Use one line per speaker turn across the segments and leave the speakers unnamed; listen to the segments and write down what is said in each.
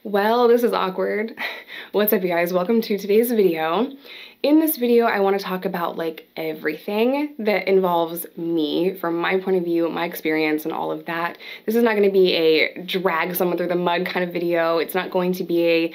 Well, this is awkward. What's up, you guys? Welcome to today's video. In this video, I want to talk about like everything that involves me from my point of view, my experience, and all of that. This is not going to be a drag someone through the mud kind of video. It's not going to be a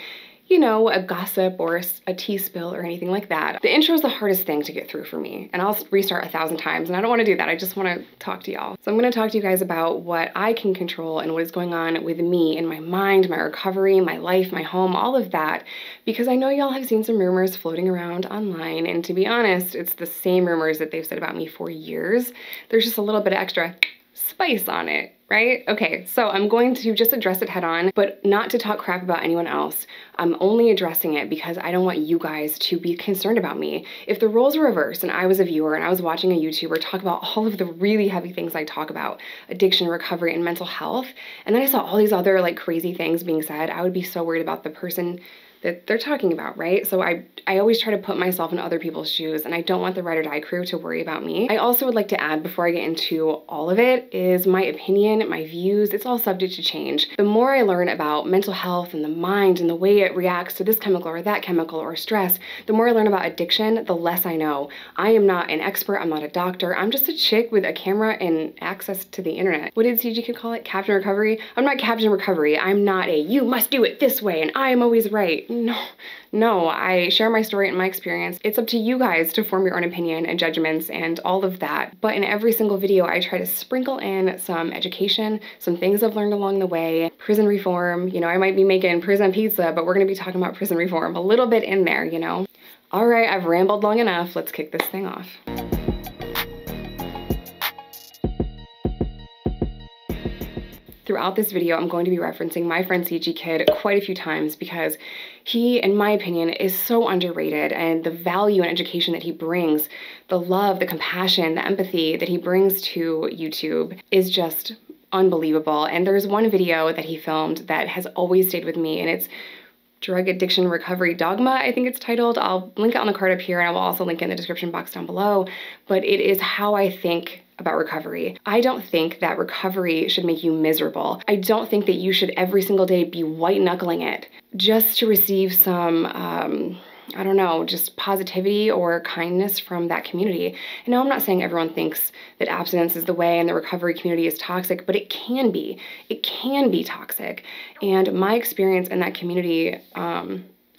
gossip or a tea spill or anything like that. The intro is the hardest thing to get through for me, and I'll restart 1,000 times, and I don't want to do that. I just want to talk to y'all. So I'm going to talk to you guys about what I can control and what is going on with me in my mind, my recovery, my life, my home, all of that, because I know y'all have seen some rumors floating around online, and to be honest, it's the same rumors that they've said about me for years. There's just a little bit of extra spice on it, right? Okay, so I'm going to just address it head on, but not to talk crap about anyone else. I'm only addressing it because I don't want you guys to be concerned about me. If the roles were reversed and I was a viewer and I was watching a YouTuber talk about all of the really heavy things I talk about, addiction, recovery, and mental health, and then I saw all these other like crazy things being said, I would be so worried about the person that they're talking about, right? So I always try to put myself in other people's shoes, and I don't want the Ride or Die crew to worry about me. I also would like to add, before I get into all of it, is my opinion, my views, it's all subject to change. The more I learn about mental health and the mind and the way it reacts to this chemical or that chemical or stress, the more I learn about addiction, the less I know. I am not an expert, I'm not a doctor, I'm just a chick with a camera and access to the internet. What did CG Kid call it? Captain Recovery? I'm not Captain Recovery. I'm not a, you must do it this way and I am always right. No, I share my story and my experience. It's up to you guys to form your own opinion and judgments and all of that. But in every single video, I try to sprinkle in some education, some things I've learned along the way, prison reform. I might be making prison pizza, but we're gonna be talking about prison reform a little bit in there, All right, I've rambled long enough. Let's kick this thing off. Throughout this video, I'm going to be referencing my friend CG Kid quite a few times because he, in my opinion, is so underrated, and the value and education that he brings, the love, the compassion, the empathy that he brings to YouTube is just unbelievable. And there's one video that he filmed that has always stayed with me, and it's Drug Addiction Recovery Dogma, I think it's titled. I'll link it on the card up here, and I will also link it in the description box down below. But it is how I think about recovery. I don't think that recovery should make you miserable. I don't think that you should every single day be white knuckling it just to receive some, I don't know, just positivity or kindness from that community. And now I'm not saying everyone thinks that abstinence is the way and the recovery community is toxic, but it can be. It can be toxic. And my experience in that community,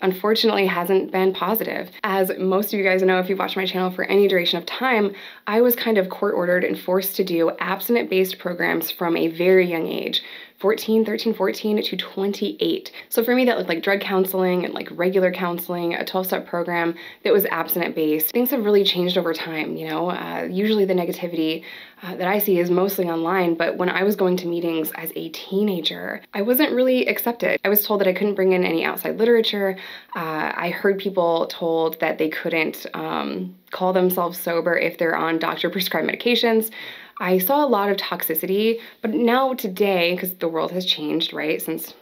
unfortunately hasn't been positive. As most of you guys know, if you've watched my channel for any duration of time, I was kind of court-ordered and forced to do abstinent-based programs from a very young age. 13 to 28. So for me, that looked like drug counseling and like regular counseling, a 12-step program that was abstinent-based. Things have really changed over time, Usually the negativity that I see is mostly online, but when I was going to meetings as a teenager, I wasn't really accepted. I was told that I couldn't bring in any outside literature. I heard people told that they couldn't call themselves sober if they're on doctor-prescribed medications. I saw a lot of toxicity, but now today, because the world has changed, right, since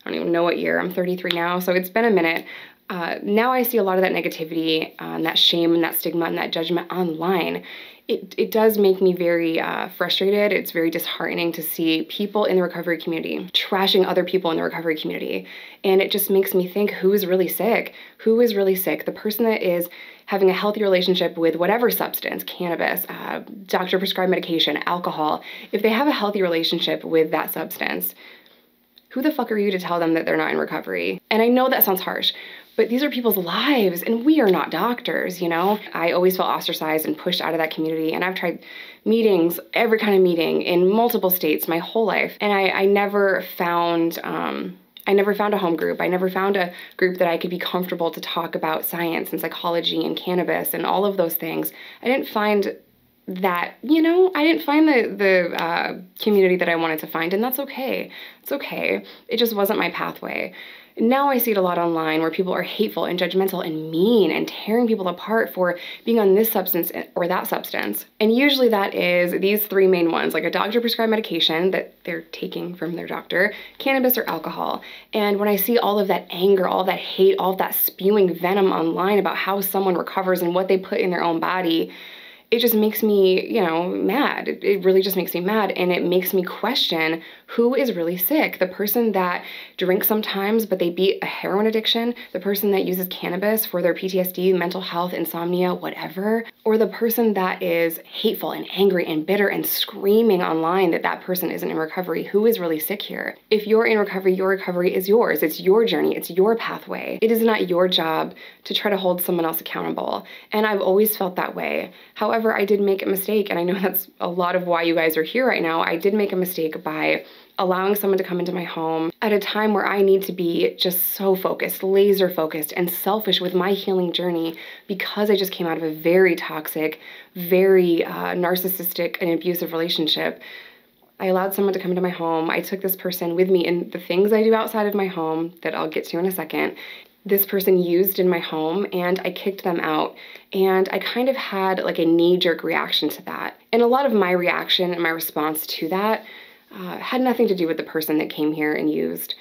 I don't even know what year, I'm 33 now, so it's been a minute. Now I see a lot of that negativity and that shame and that stigma and that judgment online. It does make me very frustrated. It's very disheartening to see people in the recovery community trashing other people in the recovery community. And it just makes me think, who is really sick? Who is really sick? The person that is having a healthy relationship with whatever substance, cannabis, doctor-prescribed medication, alcohol, if they have a healthy relationship with that substance, who the fuck are you to tell them that they're not in recovery? And I know that sounds harsh, but these are people's lives, and we are not doctors, I always felt ostracized and pushed out of that community, and I've tried meetings, every kind of meeting in multiple states my whole life, and I never found a home group. I never found a group that I could be comfortable to talk about science and psychology and cannabis and all of those things. I didn't find that, I didn't find the community that I wanted to find, and that's okay. It's okay. It just wasn't my pathway. Now I see it a lot online where people are hateful and judgmental and mean and tearing people apart for being on this substance or that substance. And usually that is these three main ones, like a doctor-prescribed medication that they're taking from their doctor, cannabis, or alcohol. And when I see all of that anger, all of that hate, all of that spewing venom online about how someone recovers and what they put in their own body, it just makes me, mad. It really just makes me mad, and it makes me question Who is really sick? The person that drinks sometimes, but they beat a heroin addiction, the person that uses cannabis for their PTSD, mental health, insomnia, whatever, or the person that is hateful and angry and bitter and screaming online that that person isn't in recovery. Who is really sick here? If you're in recovery, your recovery is yours. It's your journey. It's your pathway. It is not your job to try to hold someone else accountable. And I've always felt that way. However, I did make a mistake, and I know that's a lot of why you guys are here right now. I did make a mistake by allowing someone to come into my home at a time where I need to be just so focused, laser focused, and selfish with my healing journey because I just came out of a very toxic, very narcissistic and abusive relationship. I allowed someone to come into my home. I took this person with me in the things I do outside of my home that I'll get to in a second. This person used in my home, and I kicked them out. And I kind of had like a knee-jerk reaction to that. And a lot of my reaction and my response to that had nothing to do with the person that came here and used.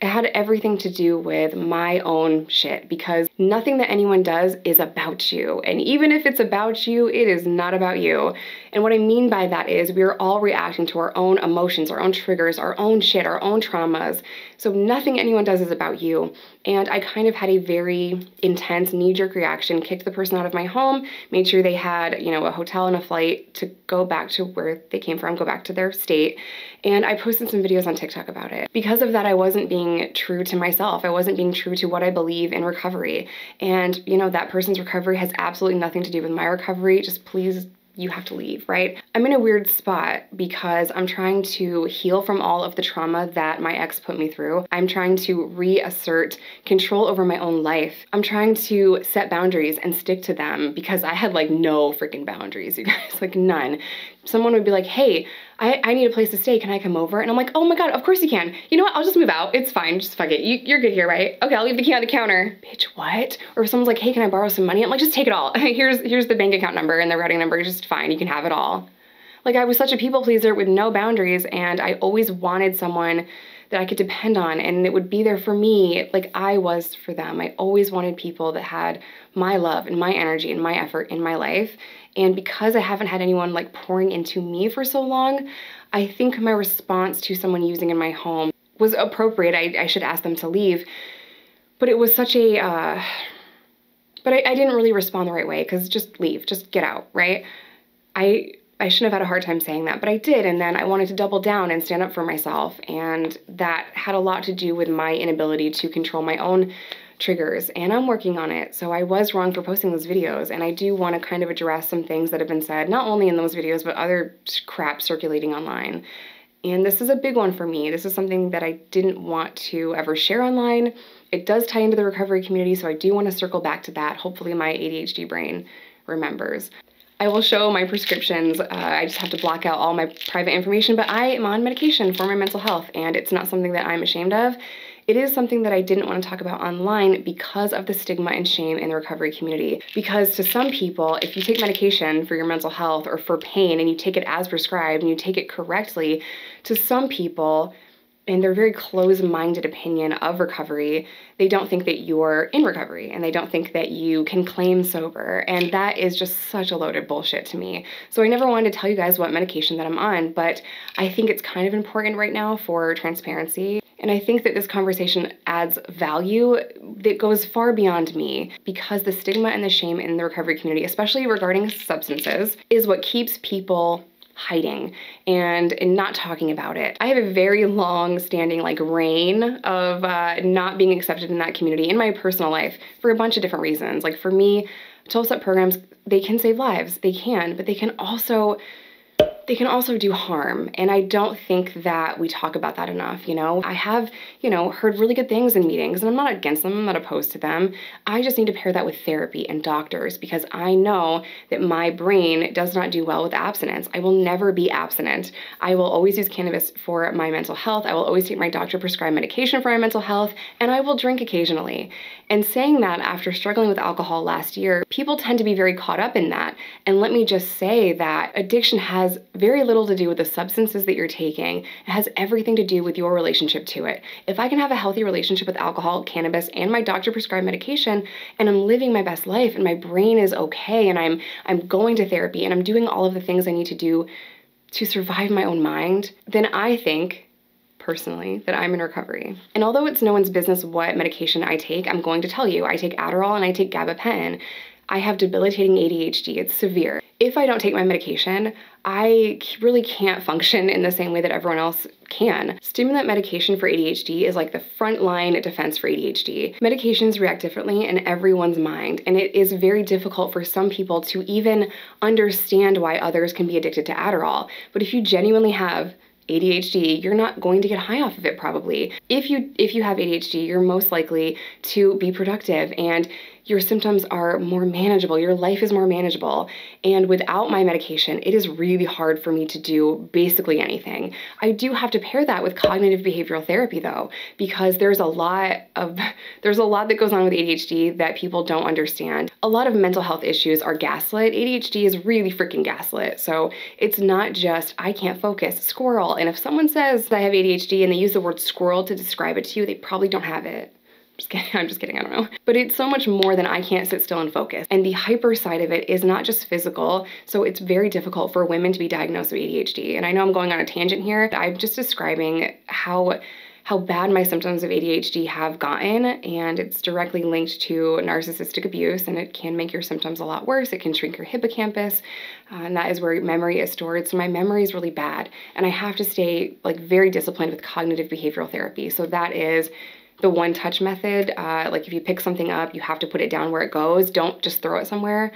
It had everything to do with my own shit, because nothing that anyone does is about you. And even if it's about you, it is not about you. And what I mean by that is we are all reacting to our own emotions, our own triggers, our own shit, our own traumas. So nothing anyone does is about you. And I kind of had a very intense knee-jerk reaction, kicked the person out of my home, made sure they had, you know, a hotel and a flight to go back to where they came from, go back to their state. And I posted some videos on TikTok about it. Because of that, I wasn't being true to myself. I wasn't being true to what I believe in recovery. And, you know, that person's recovery has absolutely nothing to do with my recovery. Just please, you have to leave, right? I'm in a weird spot because I'm trying to heal from all of the trauma that my ex put me through. I'm trying to reassert control over my own life. I'm trying to set boundaries and stick to them because I had like no freaking boundaries, you guys, like none. Someone would be like, hey, I need a place to stay. Can I come over? And I'm like, oh my God, of course you can. You know what? I'll just move out. It's fine. Just fuck it. You're good here, right? Okay, I'll leave the key on the counter. Bitch, what? Or if someone's like, hey, can I borrow some money? I'm like, just take it all. Here's the bank account number and the routing number. Just fine. You can have it all. Like, I was such a people pleaser with no boundaries, and I always wanted someone that I could depend on and it would be there for me like I was for them. I always wanted people that had my love and my energy and my effort in my life. And because I haven't had anyone like pouring into me for so long, I think my response to someone using in my home was appropriate. I should ask them to leave. But it was such a, but I didn't really respond the right way, because just leave, just get out, right? I shouldn't have had a hard time saying that, but I did. And then I wanted to double down and stand up for myself. And that had a lot to do with my inability to control my own triggers, and I'm working on it. So I was wrong for posting those videos, and I do want to kind of address some things that have been said, not only in those videos, but other crap circulating online. And this is a big one for me. This is something that I didn't want to ever share online. It does tie into the recovery community, so I do want to circle back to that. Hopefully my ADHD brain remembers. I will show my prescriptions. I just have to block out all my private information, but I am on medication for my mental health, and it's not something that I'm ashamed of. It is something that I didn't want to talk about online because of the stigma and shame in the recovery community. Because to some people, if you take medication for your mental health or for pain and you take it as prescribed and you take it correctly, to some people, in their very closed-minded opinion of recovery, they don't think that you're in recovery, and they don't think that you can claim sober, and that is just such a loaded bullshit to me. So I never wanted to tell you guys what medication that I'm on, but I think it's kind of important right now for transparency, and I think that this conversation adds value that goes far beyond me, because the stigma and the shame in the recovery community, especially regarding substances, is what keeps people hiding and not talking about it. I have a very long-standing like reign of not being accepted in that community in my personal life for a bunch of different reasons. Like for me, 12-step programs, they can save lives, they can, but they can also do harm. And I don't think that we talk about that enough, you know? I have, you know, heard really good things in meetings, and I'm not against them, I'm not opposed to them. I just need to pair that with therapy and doctors, because I know that my brain does not do well with abstinence. I will never be abstinent. I will always use cannabis for my mental health. I will always take my doctor prescribed medication for my mental health, and I will drink occasionally. And saying that after struggling with alcohol last year, people tend to be very caught up in that. And let me just say that addiction has very little to do with the substances that you're taking. It has everything to do with your relationship to it. If I can have a healthy relationship with alcohol, cannabis, and my doctor prescribed medication, and I'm living my best life, and my brain is okay, and I'm going to therapy, and I'm doing all of the things I need to do to survive my own mind, then I think personally, that I'm in recovery. And although it's no one's business what medication I take, I'm going to tell you, I take Adderall and I take gabapentin. I have debilitating ADHD. It's severe. If I don't take my medication, I really can't function in the same way that everyone else can. Stimulant medication for ADHD is like the frontline defense for ADHD. Medications react differently in everyone's mind, and it is very difficult for some people to even understand why others can be addicted to Adderall. But if you genuinely have ADHD, you're not going to get high off of it probably. If you have ADHD, you're most likely to be productive and your symptoms are more manageable, your life is more manageable. And without my medication, it is really hard for me to do basically anything. I do have to pair that with cognitive behavioral therapy though, because there's a lot that goes on with ADHD that people don't understand. A lot of mental health issues are gaslit. ADHD is really freaking gaslit. So it's not just, I can't focus, squirrel. And if someone says I have ADHD and they use the word squirrel to describe it to you, they probably don't have it. I'm just kidding, I don't know. But it's so much more than I can't sit still and focus. And the hyper side of it is not just physical, so it's very difficult for women to be diagnosed with ADHD. And I know I'm going on a tangent here. I'm just describing how bad my symptoms of ADHD have gotten, and it's directly linked to narcissistic abuse, and it can make your symptoms a lot worse. It can shrink your hippocampus, and that is where memory is stored. So my memory is really bad, and I have to stay like very disciplined with cognitive behavioral therapy. So that is the one-touch method. Like if you pick something up, you have to put it down where it goes. Don't just throw it somewhere.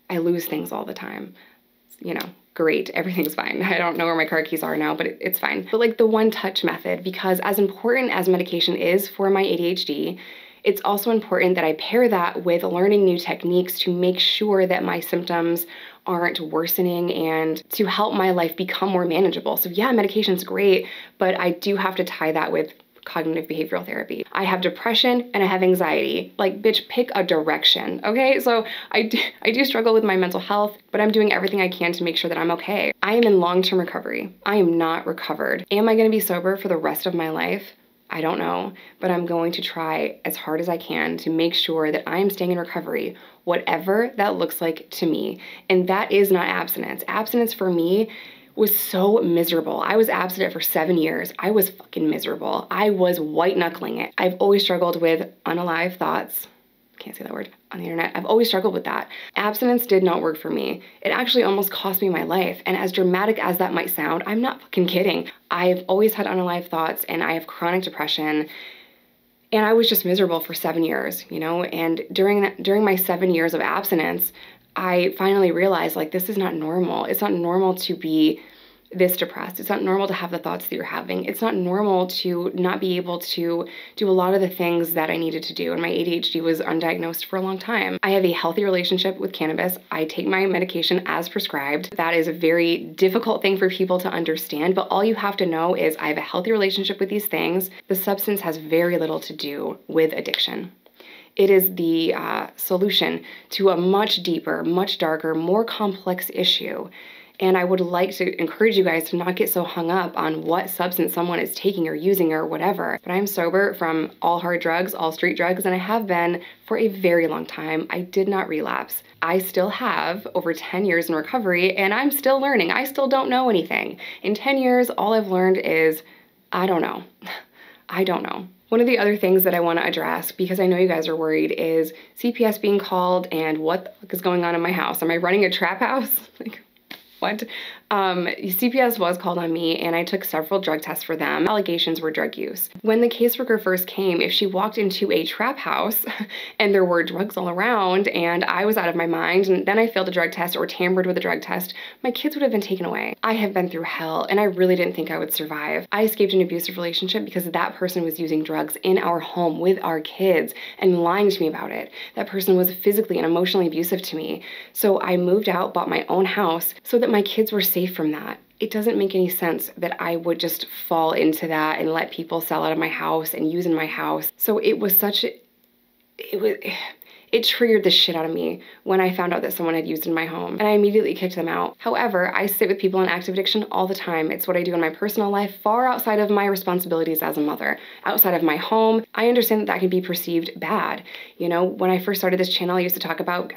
I lose things all the time. You know, great, everything's fine. I don't know where my car keys are now, but it's fine. But like the one-touch method, because as important as medication is for my ADHD, it's also important that I pair that with learning new techniques to make sure that my symptoms aren't worsening and to help my life become more manageable. So yeah, medication's great, but I do have to tie that with cognitive behavioral therapy. I have depression and I have anxiety. Like, bitch, pick a direction, okay? So I do struggle with my mental health, but I'm doing everything I can to make sure that I'm okay. I am in long-term recovery. I am not recovered. Am I gonna be sober for the rest of my life? I don't know, but I'm going to try as hard as I can to make sure that I'm staying in recovery, whatever that looks like to me. And that is not abstinence. Abstinence for me was so miserable. I was abstinent for 7 years. I was fucking miserable. I was white knuckling it. I've always struggled with unalive thoughts. Can't say that word on the internet. I've always struggled with that. Abstinence did not work for me. It actually almost cost me my life. And as dramatic as that might sound, I'm not fucking kidding. I've always had unalive thoughts and I have chronic depression. And I was just miserable for 7 years, you know? And during my 7 years of abstinence, I finally realized, like, this is not normal. It's not normal to be this depressed. It's not normal to have the thoughts that you're having. It's not normal to not be able to do a lot of the things that I needed to do. And my ADHD was undiagnosed for a long time. I have a healthy relationship with cannabis. I take my medication as prescribed. That is a very difficult thing for people to understand, but all you have to know is I have a healthy relationship with these things. The substance has very little to do with addiction. It is the solution to a much deeper, much darker, more complex issue. And I would like to encourage you guys to not get so hung up on what substance someone is taking or using or whatever. But I'm sober from all hard drugs, all street drugs, and I have been for a very long time. I did not relapse. I still have over 10 years in recovery, and I'm still learning. I still don't know anything. In 10 years, all I've learned is, I don't know. I don't know. One of the other things that I want to address, because I know you guys are worried, is CPS being called and what the fuck is going on in my house? Am I running a trap house? Like, what? CPS was called on me and I took several drug tests for them. Allegations were drug use. When the caseworker first came, if she walked into a trap house and there were drugs all around and I was out of my mind and then I failed a drug test or tampered with a drug test, my kids would have been taken away. I have been through hell and I really didn't think I would survive. I escaped an abusive relationship because that person was using drugs in our home with our kids and lying to me about it. That person was physically and emotionally abusive to me. So I moved out, bought my own house so that my kids were safe from that. It doesn't make any sense that I would just fall into that and let people sell out of my house and use in my house. So it was It triggered the shit out of me when I found out that someone had used in my home, and I immediately kicked them out. However, I sit with people in active addiction all the time. It's what I do in my personal life, far outside of my responsibilities as a mother, outside of my home. I understand that that can be perceived bad. You know, when I first started this channel, I used to talk about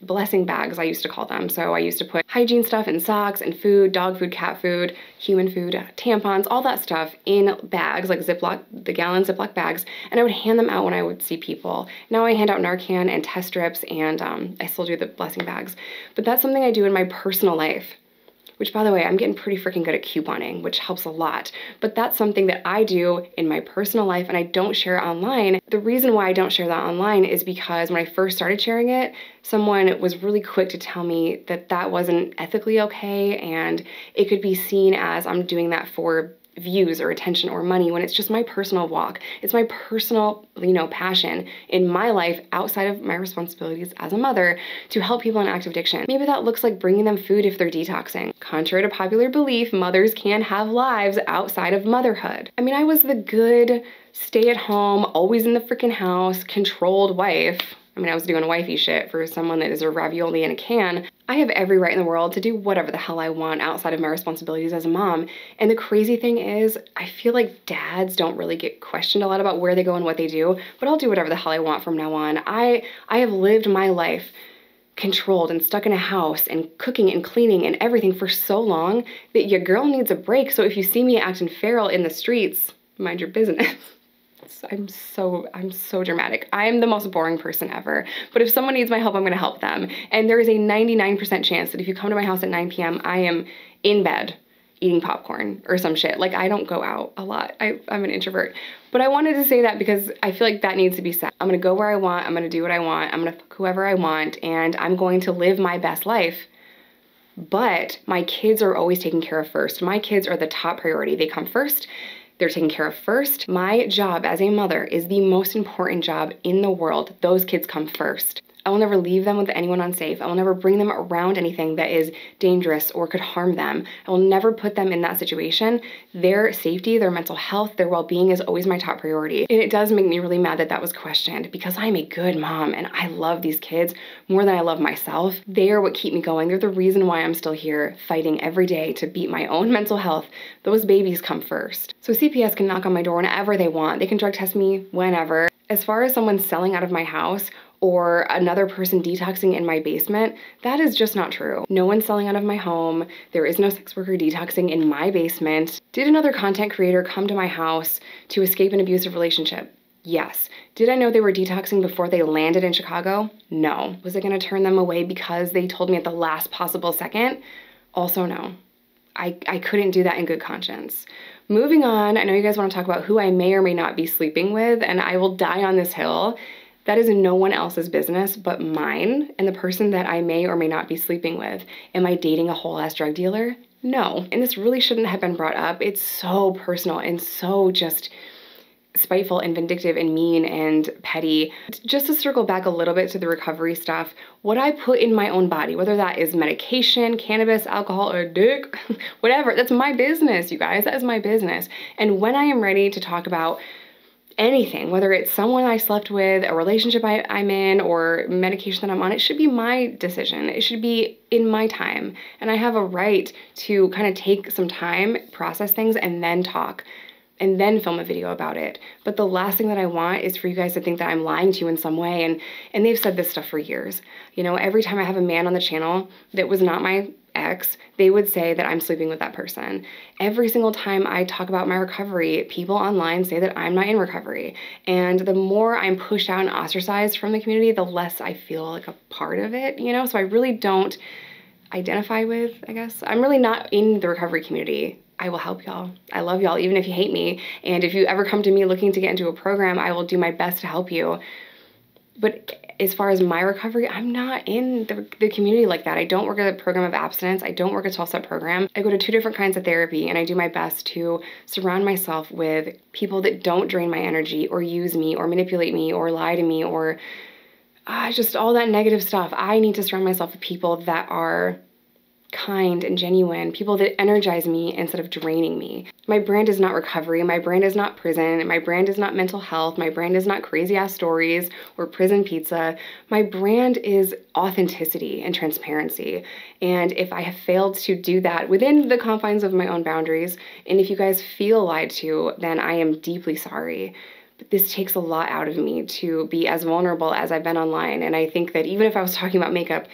blessing bags, I used to call them. So I used to put hygiene stuff and socks and food, dog food, cat food, human food, tampons, all that stuff in bags, like Ziploc, the gallon Ziploc bags, and I would hand them out when I would see people. Now I hand out Narcan and test strips, and I still do the blessing bags. But that's something I do in my personal life, which, by the way, I'm getting pretty freaking good at couponing, which helps a lot. But that's something that I do in my personal life, and I don't share it online. The reason why I don't share that online is because when I first started sharing it, someone was really quick to tell me that that wasn't ethically okay, and it could be seen as I'm doing that for views or attention or money, when it's just my personal walk. It's my personal, passion in my life outside of my responsibilities as a mother to help people in active addiction. Maybe that looks like bringing them food if they're detoxing. Contrary to popular belief, mothers can have lives outside of motherhood. I mean, I was the good, stay-at-home, always in the freaking house, controlled wife. I mean, I was doing wifey shit for someone that is a ravioli in a can. I have every right in the world to do whatever the hell I want outside of my responsibilities as a mom. And the crazy thing is, I feel like dads don't really get questioned a lot about where they go and what they do, but I'll do whatever the hell I want from now on. I have lived my life controlled and stuck in a house and cooking and cleaning and everything for so long that your girl needs a break. So if you see me acting feral in the streets, mind your business. I'm so dramatic. I'm the most boring person ever. But if someone needs my help, I'm going to help them. And there is a 99% chance that if you come to my house at 9 p.m., I am in bed eating popcorn or some shit. Like, I don't go out a lot. I'm an introvert. But I wanted to say that because I feel like that needs to be said. I'm going to go where I want. I'm going to do what I want. I'm going to fuck whoever I want. And I'm going to live my best life. But my kids are always taken care of first. My kids are the top priority. They come first. They're taken care of first. My job as a mother is the most important job in the world. Those kids come first. I will never leave them with anyone unsafe. I will never bring them around anything that is dangerous or could harm them. I will never put them in that situation. Their safety, their mental health, their well-being is always my top priority. And it does make me really mad that that was questioned, because I'm a good mom and I love these kids more than I love myself. They are what keep me going. They're the reason why I'm still here fighting every day to beat my own mental health. Those babies come first. So CPS can knock on my door whenever they want. They can drug test me whenever. As far as someone selling out of my house or another person detoxing in my basement, that is just not true. No one's selling out of my home. There is no sex worker detoxing in my basement. Did another content creator come to my house to escape an abusive relationship? Yes. Did I know they were detoxing before they landed in Chicago? No. Was I gonna turn them away because they told me at the last possible second? Also no. I couldn't do that in good conscience. Moving on, I know you guys want to talk about who I may or may not be sleeping with, and I will die on this hill. That is no one else's business but mine and the person that I may or may not be sleeping with. Am I dating a whole ass drug dealer? No. And this really shouldn't have been brought up. It's so personal and so just spiteful and vindictive and mean and petty. Just to circle back a little bit to the recovery stuff, what I put in my own body, whether that is medication, cannabis, alcohol, or dick, whatever, that's my business, you guys. That is my business. And when I am ready to talk about anything, whether it's someone I slept with, a relationship I'm in, or medication that I'm on, it should be my decision. It should be in my time. And I have a right to kind of take some time, process things, and then talk, and then film a video about it. But the last thing that I want is for you guys to think that I'm lying to you in some way. And they've said this stuff for years. You know, every time I have a man on the channel that was not my ex, they would say that I'm sleeping with that person. Every single time I talk about my recovery, people online say that I'm not in recovery. And the more I'm pushed out and ostracized from the community, the less I feel like a part of it, you know? So I really don't identify with, I guess. I'm really not in the recovery community. I will help y'all. I love y'all, even if you hate me. And if you ever come to me looking to get into a program, I will do my best to help you. But as far as my recovery, I'm not in the community like that. I don't work at a program of abstinence. I don't work a 12-step program. I go to 2 different kinds of therapy, and I do my best to surround myself with people that don't drain my energy or use me or manipulate me or lie to me or just all that negative stuff. I need to surround myself with people that are kind and genuine, people that energize me instead of draining me. My brand is not recovery, my brand is not prison, my brand is not mental health, my brand is not crazy ass stories or prison pizza. My brand is authenticity and transparency. And if I have failed to do that within the confines of my own boundaries, and if you guys feel lied to, then I am deeply sorry. But this takes a lot out of me to be as vulnerable as I've been online. And I think that even if I was talking about makeup,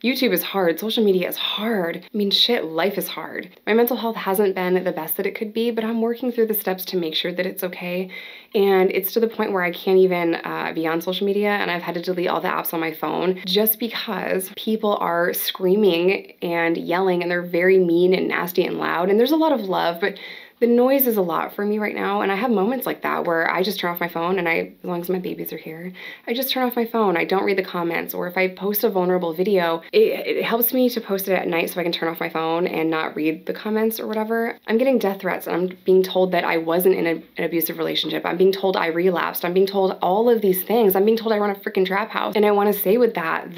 YouTube is hard, social media is hard. I mean, shit, life is hard. My mental health hasn't been the best that it could be, but I'm working through the steps to make sure that it's okay. And it's to the point where I can't even be on social media, and I've had to delete all the apps on my phone just because people are screaming and yelling, and they're very mean and nasty and loud. And there's a lot of love, but the noise is a lot for me right now, and I have moments like that where I just turn off my phone, and as long as my babies are here, I just turn off my phone. I don't read the comments, or if I post a vulnerable video, it helps me to post it at night so I can turn off my phone and not read the comments or whatever. I'm getting death threats, and I'm being told that I wasn't in an abusive relationship. I'm being told I relapsed. I'm being told all of these things. I'm being told I run a freaking trap house. And I want to say with that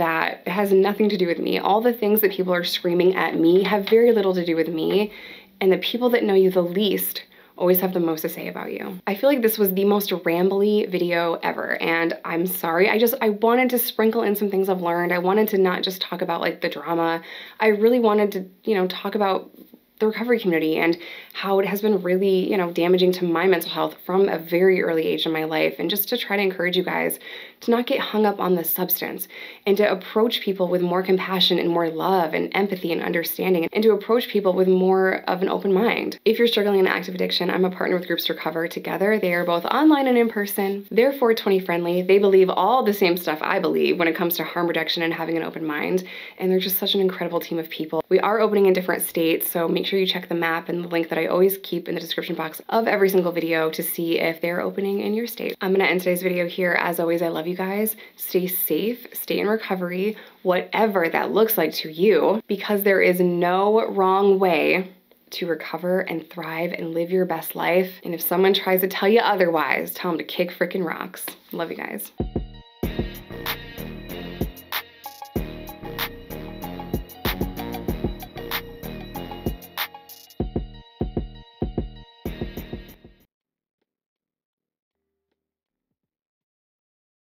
it has nothing to do with me. All the things that people are screaming at me have very little to do with me. And the people that know you the least always have the most to say about you. I feel like this was the most rambly video ever, and I'm sorry. I wanted to sprinkle in some things I've learned. I wanted to not just talk about like the drama. I really wanted to, talk about the recovery community and how it has been really, damaging to my mental health from a very early age in my life, and just to try to encourage you guys to not get hung up on the substance and to approach people with more compassion and more love and empathy and understanding, and to approach people with more of an open mind. If you're struggling in active addiction, I'm a partner with Groups to Recover. Together, they are both online and in person. They're 420 friendly. They believe all the same stuff I believe when it comes to harm reduction and having an open mind, and they're just such an incredible team of people. We are opening in different states, so make sure you check the map and the link that I always keep in the description box of every single video to see if they're opening in your state. I'm gonna end today's video here. As always, I love you guys. Stay safe, stay in recovery, whatever that looks like to you, because there is no wrong way to recover and thrive and live your best life. And if someone tries to tell you otherwise, tell them to kick freaking rocks. Love you guys.